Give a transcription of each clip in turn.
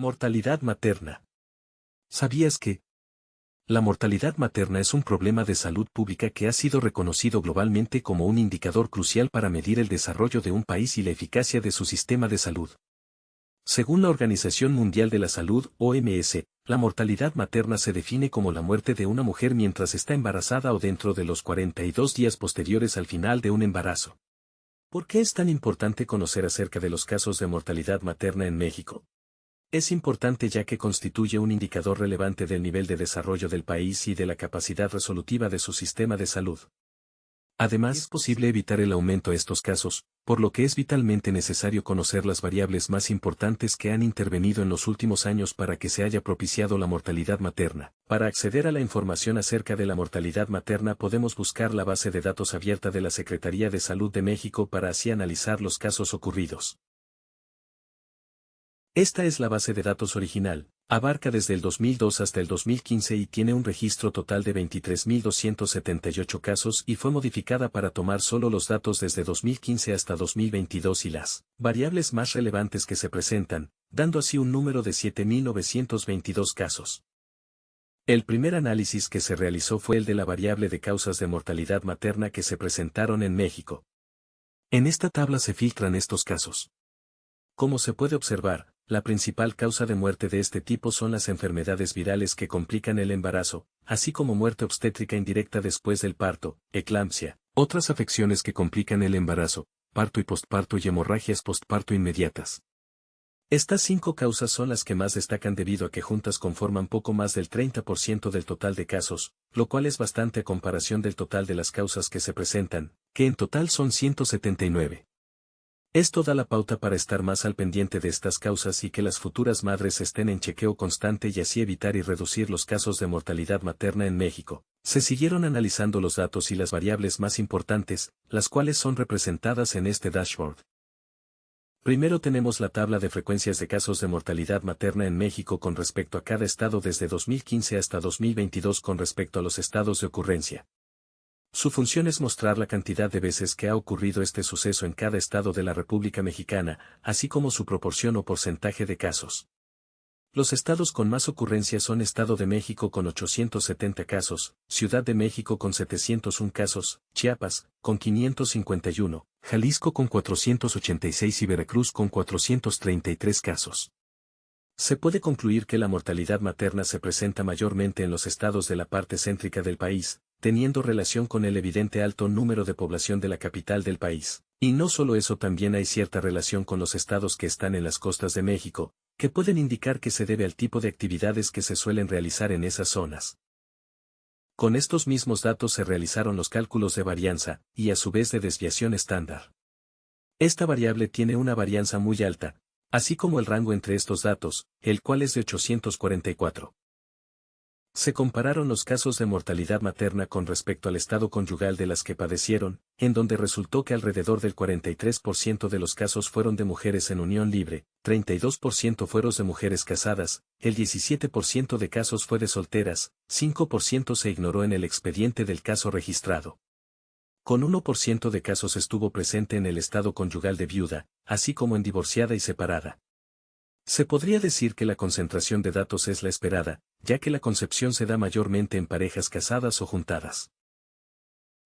Mortalidad materna. ¿Sabías que la mortalidad materna es un problema de salud pública que ha sido reconocido globalmente como un indicador crucial para medir el desarrollo de un país y la eficacia de su sistema de salud? Según la Organización Mundial de la Salud, OMS, la mortalidad materna se define como la muerte de una mujer mientras está embarazada o dentro de los 42 días posteriores al final de un embarazo. ¿Por qué es tan importante conocer acerca de los casos de mortalidad materna en México? Es importante ya que constituye un indicador relevante del nivel de desarrollo del país y de la capacidad resolutiva de su sistema de salud. Además, es posible evitar el aumento de estos casos, por lo que es vitalmente necesario conocer las variables más importantes que han intervenido en los últimos años para que se haya propiciado la mortalidad materna. Para acceder a la información acerca de la mortalidad materna podemos buscar la base de datos abierta de la Secretaría de Salud de México para así analizar los casos ocurridos. Esta es la base de datos original, abarca desde el 2002 hasta el 2015 y tiene un registro total de 23.278 casos y fue modificada para tomar solo los datos desde 2015 hasta 2022 y las variables más relevantes que se presentan, dando así un número de 7.922 casos. El primer análisis que se realizó fue el de la variable de causas de mortalidad materna que se presentaron en México. En esta tabla se filtran estos casos. Como se puede observar, la principal causa de muerte de este tipo son las enfermedades virales que complican el embarazo, así como muerte obstétrica indirecta después del parto, eclampsia, otras afecciones que complican el embarazo, parto y postparto y hemorragias postparto inmediatas. Estas 5 causas son las que más destacan debido a que juntas conforman poco más del 30% del total de casos, lo cual es bastante a comparación del total de las causas que se presentan, que en total son 179. Esto da la pauta para estar más al pendiente de estas causas y que las futuras madres estén en chequeo constante y así evitar y reducir los casos de mortalidad materna en México. Se siguieron analizando los datos y las variables más importantes, las cuales son representadas en este dashboard. Primero tenemos la tabla de frecuencias de casos de mortalidad materna en México con respecto a cada estado desde 2015 hasta 2022 con respecto a los estados de ocurrencia. Su función es mostrar la cantidad de veces que ha ocurrido este suceso en cada estado de la República Mexicana, así como su proporción o porcentaje de casos. Los estados con más ocurrencias son Estado de México con 870 casos, Ciudad de México con 701 casos, Chiapas, con 551, Jalisco con 486 y Veracruz con 433 casos. Se puede concluir que la mortalidad materna se presenta mayormente en los estados de la parte céntrica del país, teniendo relación con el evidente alto número de población de la capital del país. Y no solo eso, también hay cierta relación con los estados que están en las costas de México, que pueden indicar que se debe al tipo de actividades que se suelen realizar en esas zonas. Con estos mismos datos se realizaron los cálculos de varianza, y a su vez de desviación estándar. Esta variable tiene una varianza muy alta, así como el rango entre estos datos, el cual es de 844. Se compararon los casos de mortalidad materna con respecto al estado conyugal de las que padecieron, en donde resultó que alrededor del 43% de los casos fueron de mujeres en unión libre, 32% fueron de mujeres casadas, el 17% de casos fue de solteras, 5% se ignoró en el expediente del caso registrado. Con 1% de casos estuvo presente en el estado conyugal de viuda, así como en divorciada y separada. Se podría decir que la concentración de datos es la esperada, ya que la concepción se da mayormente en parejas casadas o juntadas.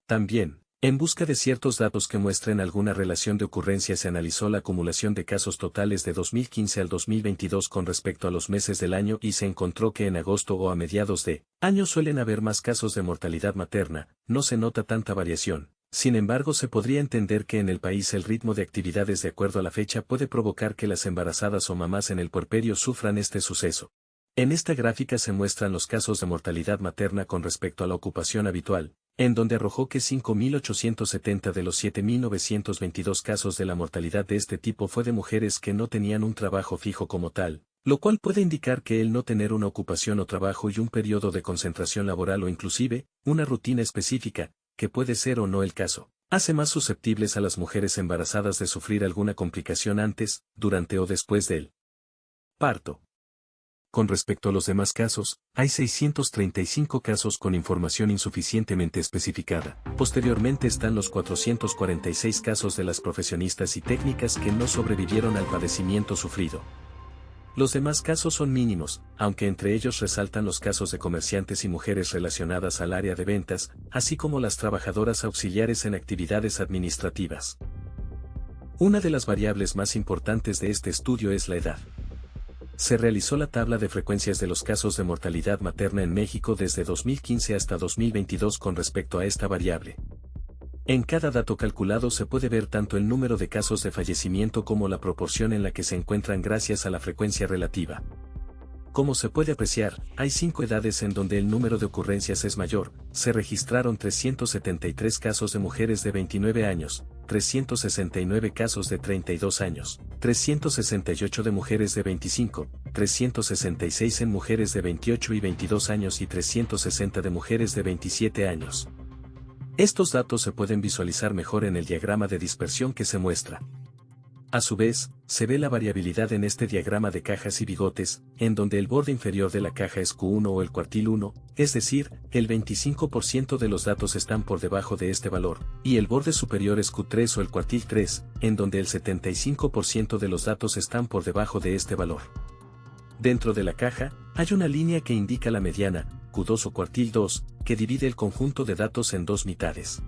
También, en busca de ciertos datos que muestren alguna relación de ocurrencia, se analizó la acumulación de casos totales de 2015 al 2022 con respecto a los meses del año y se encontró que en agosto o a mediados de año suelen haber más casos de mortalidad materna, no se nota tanta variación. Sin embargo, se podría entender que en el país el ritmo de actividades de acuerdo a la fecha puede provocar que las embarazadas o mamás en el puerperio sufran este suceso. En esta gráfica se muestran los casos de mortalidad materna con respecto a la ocupación habitual, en donde arrojó que 5.870 de los 7.922 casos de la mortalidad de este tipo fue de mujeres que no tenían un trabajo fijo como tal, lo cual puede indicar que el no tener una ocupación o trabajo y un periodo de concentración laboral o inclusive, una rutina específica, que puede ser o no el caso, hace más susceptibles a las mujeres embarazadas de sufrir alguna complicación antes, durante o después del parto. Con respecto a los demás casos, hay 635 casos con información insuficientemente especificada. Posteriormente están los 446 casos de las profesionistas y técnicas que no sobrevivieron al padecimiento sufrido. Los demás casos son mínimos, aunque entre ellos resaltan los casos de comerciantes y mujeres relacionadas al área de ventas, así como las trabajadoras auxiliares en actividades administrativas. Una de las variables más importantes de este estudio es la edad. Se realizó la tabla de frecuencias de los casos de mortalidad materna en México desde 2015 hasta 2022 con respecto a esta variable. En cada dato calculado se puede ver tanto el número de casos de fallecimiento como la proporción en la que se encuentran gracias a la frecuencia relativa. Como se puede apreciar, hay 5 edades en donde el número de ocurrencias es mayor. Se registraron 373 casos de mujeres de 29 años, 369 casos de 32 años, 368 de mujeres de 25, 366 en mujeres de 28 y 22 años y 360 de mujeres de 27 años. Estos datos se pueden visualizar mejor en el diagrama de dispersión que se muestra. A su vez, se ve la variabilidad en este diagrama de cajas y bigotes, en donde el borde inferior de la caja es Q1 o el cuartil 1, es decir, el 25% de los datos están por debajo de este valor, y el borde superior es Q3 o el cuartil 3, en donde el 75% de los datos están por debajo de este valor. Dentro de la caja, hay una línea que indica la mediana, Q2 o cuartil 2, que divide el conjunto de datos en dos mitades.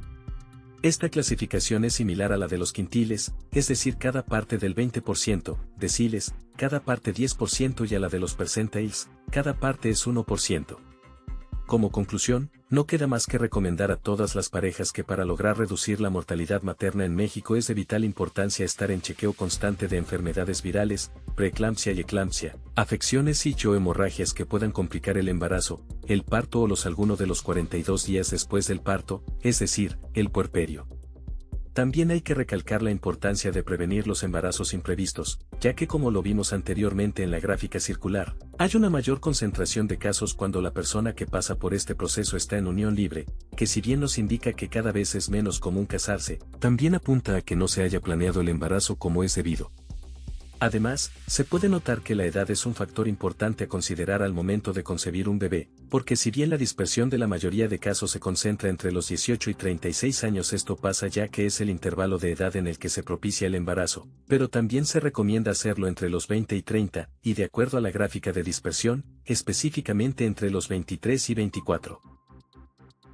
Esta clasificación es similar a la de los quintiles, es decir, cada parte del 20%, deciles, cada parte 10% y a la de los percentiles, cada parte es 1%. Como conclusión, no queda más que recomendar a todas las parejas que para lograr reducir la mortalidad materna en México es de vital importancia estar en chequeo constante de enfermedades virales, preeclampsia y eclampsia, afecciones o hemorragias que puedan complicar el embarazo, el parto o alguno de los 42 días después del parto, es decir, el puerperio. También hay que recalcar la importancia de prevenir los embarazos imprevistos, ya que como lo vimos anteriormente en la gráfica circular, hay una mayor concentración de casos cuando la persona que pasa por este proceso está en unión libre, que si bien nos indica que cada vez es menos común casarse, también apunta a que no se haya planeado el embarazo como es debido. Además, se puede notar que la edad es un factor importante a considerar al momento de concebir un bebé, porque si bien la dispersión de la mayoría de casos se concentra entre los 18 y 36 años, esto pasa ya que es el intervalo de edad en el que se propicia el embarazo, pero también se recomienda hacerlo entre los 20 y 30, y de acuerdo a la gráfica de dispersión, específicamente entre los 23 y 24.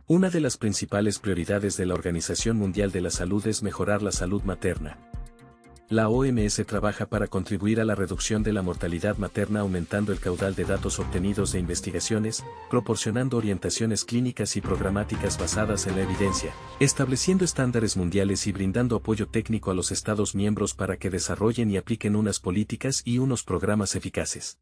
Una de las principales prioridades de la Organización Mundial de la Salud es mejorar la salud materna. La OMS trabaja para contribuir a la reducción de la mortalidad materna aumentando el caudal de datos obtenidos de investigaciones, proporcionando orientaciones clínicas y programáticas basadas en la evidencia, estableciendo estándares mundiales y brindando apoyo técnico a los Estados miembros para que desarrollen y apliquen unas políticas y unos programas eficaces.